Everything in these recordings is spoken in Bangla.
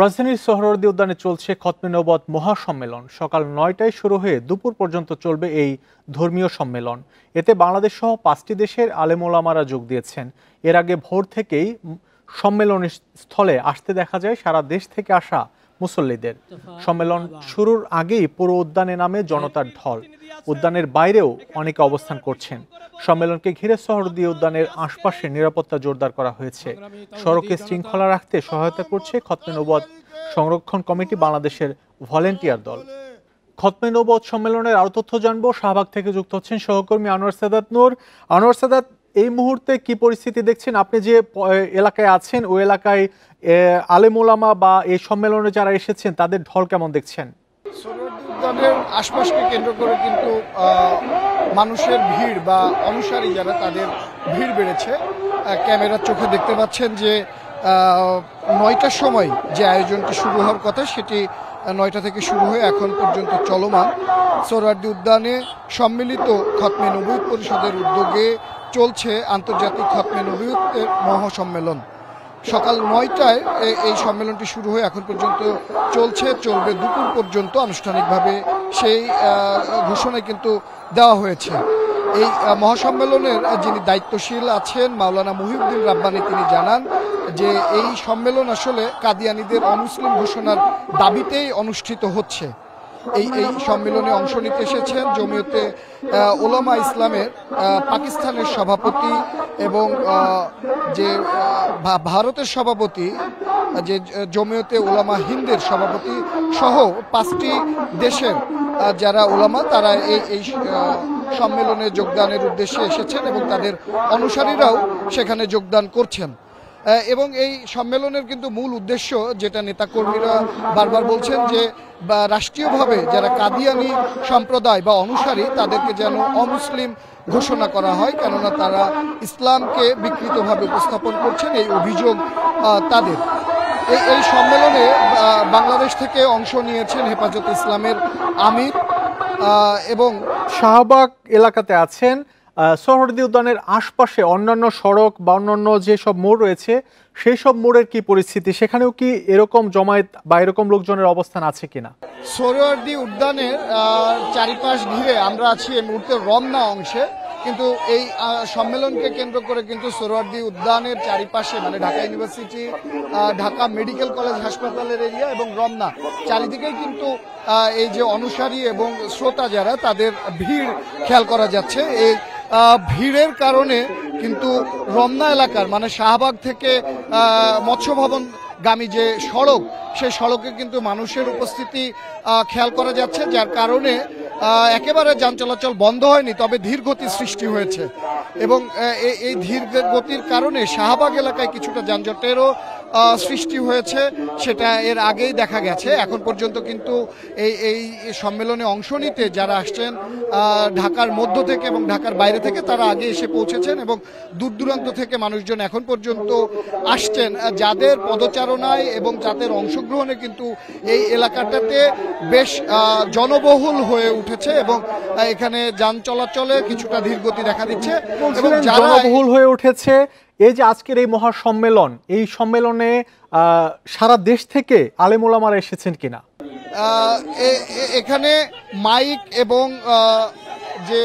রাজধানীর সোহরাওয়ার্দী উদ্যানে চলছে খতমে নবুওয়াত মহাসম্মেলন। সকাল ৯টায় শুরু হয়ে দুপুর পর্যন্ত চলবে এই ধর্মীয় সম্মেলন। এতে বাংলাদেশ সহ ৫টি দেশের আলেম ওলামারা যোগ দিয়েছেন। এর আগে ভোর থেকেই সম্মেলন স্থলে আসতে দেখা যায় সারা দেশ থেকে আসা মুসল্লিদের। সম্মেলন শুরুর আগেই পুরো উদ্যানে নামে জনতার ঢল। উদ্যানের বাইরেও অনেকে অবস্থান করছেন। সম্মেলনকে ঘিরে সোহরাওয়ার্দী উদ্যানের আশপাশে নিরাপত্তা জোরদার করা হয়েছে। সড়কে শৃঙ্খলা রাখতে সহায়তা করছে খতমে নবুওয়াত সংরক্ষণ কমিটি বাংলাদেশের ভলেন্টিয়ার দল। খতমে নবুওয়াত সম্মেলনের আরো তথ্য জানবো। শাহবাগ থেকে যুক্ত হচ্ছেন সহকর্মী আনোয়ার সাদাত নূর। আনোয়ার সাদাত, এই মুহূর্তে কি পরিস্থিতি দেখছেন? আপনি যে এলাকায় আছেন ওই এলাকায় আলেম ওলামা বা এই সম্মেলনে যারা এসেছেন তাদের ঢল কেমন দেখছেন? সোহরাওয়ার্দী উদ্যানের আশপাশকে কেন্দ্র করে কিন্তু মানুষের ভিড় বা অনুসারী যারা তাদের ভিড় বেড়েছে। ক্যামেরার চোখে দেখতে পাচ্ছেন যে ৯টার সময় যে আয়োজনটি শুরু হওয়ার কথা সেটি ৯টা থেকে শুরু হয়ে এখন পর্যন্ত চলমান। সোহরাওয়ার্দী উদ্যানে সম্মিলিত খতমে নবুওয়াত পরিষদের উদ্যোগে চলছে আন্তর্জাতিক খতমে নবুওয়াতের মহাসম্মেলন। সকাল ৯টায় এই সম্মেলনটি শুরু হয়ে এখন পর্যন্ত চলবে দুপুর পর্যন্ত। আনুষ্ঠানিকভাবে সেই ঘোষণা কিন্তু দেওয়া হয়েছে। এই মহাসম্মেলনের যিনি দায়িত্বশীল আছেন মাওলানা মহিউদ্দিন রাব্বানী, তিনি জানান যে এই সম্মেলন আসলে কাদিয়ানীদের অমুসলিম ঘোষণার দাবিতেই অনুষ্ঠিত হচ্ছে। এই সম্মেলনে অংশ নিতে এসেছেন জমিয়তে ওলামা ইসলামের পাকিস্তানের সভাপতি এবং যে ভারতের সভাপতি, যে জমিয়তে ওলামা হিন্দের সভাপতি সহ 5টি দেশের যারা ওলামা তারা এই সম্মেলনে যোগদানের উদ্দেশ্যে এসেছেন এবং তাদের অনুসারীরাও সেখানে যোগদান করছেন। এবং এই সম্মেলনের কিন্তু মূল উদ্দেশ্য, যেটা নেতাকর্মীরা বারবার বলছেন, যে রাষ্ট্রীয়ভাবে যারা কাদিয়ানী সম্প্রদায় বা অনুসারী তাদেরকে যেন অমুসলিম ঘোষণা করা হয়, কেননা তারা ইসলামকে বিকৃতভাবে উপস্থাপন করছেন, এই অভিযোগ তাদের। এই সম্মেলনে বাংলাদেশ থেকে অংশ নিয়েছেন হেফাজতে ইসলামের আমির এবং শাহবাগ এলাকাতে আছেন। সোহরাওয়ার্দী উদ্যানের আশপাশে অন্যান্য সড়ক বা অন্যান্য যেসব মোড় রয়েছে সেই সব মোড়ের কি পরিস্থিতি? সেখানেও কি এরকম জমায়েত বা এরকম লোকজনের অবস্থান আছে কিনা? সোহরাওয়ার্দী উদ্যানের চারিপাশ ঘিরে আমরা আছি এই মুহূর্তে রমনা অংশে, কিন্তু এই সম্মেলনকে কেন্দ্র করে কিন্তু সোহরাওয়ার্দী উদ্যানের চারিপাশে মানে Dhaka university, Dhaka medical college হাসপাতালের এরিয়া এবং রমনা চারিদিকেই কিন্তু এই যে অনুসারী এবং শ্রোতা যারা তাদের ভিড় খেয়াল করা যাচ্ছে। এই ভিড়ের কারণে কিন্তু রমনা এলাকার মানে শাহবাগ থেকে মৎস্য ভবন গামী যে সড়ক, সেই সড়কে কিন্তু মানুষের উপস্থিতি খেয়াল করা যাচ্ছে, যার কারণে একেবারে যান চলাচল বন্ধ হয়নি, তবে ধীর গতির সৃষ্টি হয়েছে। এবং এই ধীর গতির কারণে শাহবাগ এলাকায় কিছুটা যানজটেরও সৃষ্টি হয়েছে, সেটা এর আগেই দেখা গেছে। এখন পর্যন্ত কিন্তু এই সম্মেলনে অংশ নিতে যারা আসছেন ঢাকার মধ্য থেকে এবং ঢাকার বাইরে থেকে তারা আগে এসে পৌঁছেছেন এবং দূর দূরান্ত থেকে মানুষজন এখন পর্যন্ত আসছেন, যাদের পদচারণায় এবং যাদের অংশগ্রহণে কিন্তু এই এলাকাটাতে বেশ জনবহুল হয়ে উঠেছে এবং এখানে যান চলাচলে কিছুটা ধীরগতি দেখা দিচ্ছে এবং জনবহুল হয়ে উঠেছে। এই যে আজকের এই মহাসম্মেলন, এই সম্মেলনে সারা দেশ থেকে আলেম ওলামারা এসেছেন কিনা? এখানে মাইক এবং যে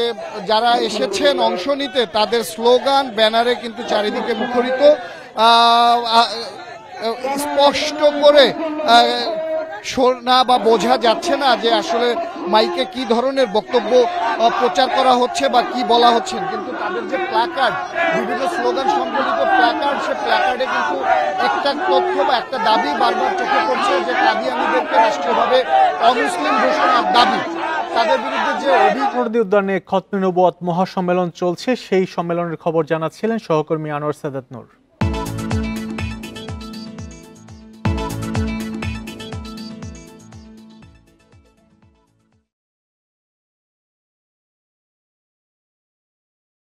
যারা এসেছেন অংশ নিতে তাদের স্লোগান ব্যানারে কিন্তু চারিদিকে মুখরিত। স্পষ্ট করে শোনা বা বোঝা যাচ্ছে না যে আসলে মাইকে কি ধরনের বক্তব্য প্রচার করা হচ্ছে বা কি বলা হচ্ছে, কিন্তু তাদের যে প্ল্যাকার্ড, বিভিন্ন স্লোগান সম্বলিত প্ল্যাকার্ড, সে প্ল্যাকার্ডে কিন্তু একটা তথ্য বা একটা দাবি বারবার চোখে পড়ছে, যে কাদিয়ানীদেরকে রাষ্ট্রীয়ভাবে অমুসলিম ঘোষণার দাবি। তাদের বিরুদ্ধে যে সোহরাওয়ার্দী উদ্যানে খতমে নবুওয়াত মহাসম্মেলন চলছে, সেই সম্মেলনের খবর জানাচ্ছিলেন সহকর্মী আনোয়ার সাদাত নূর।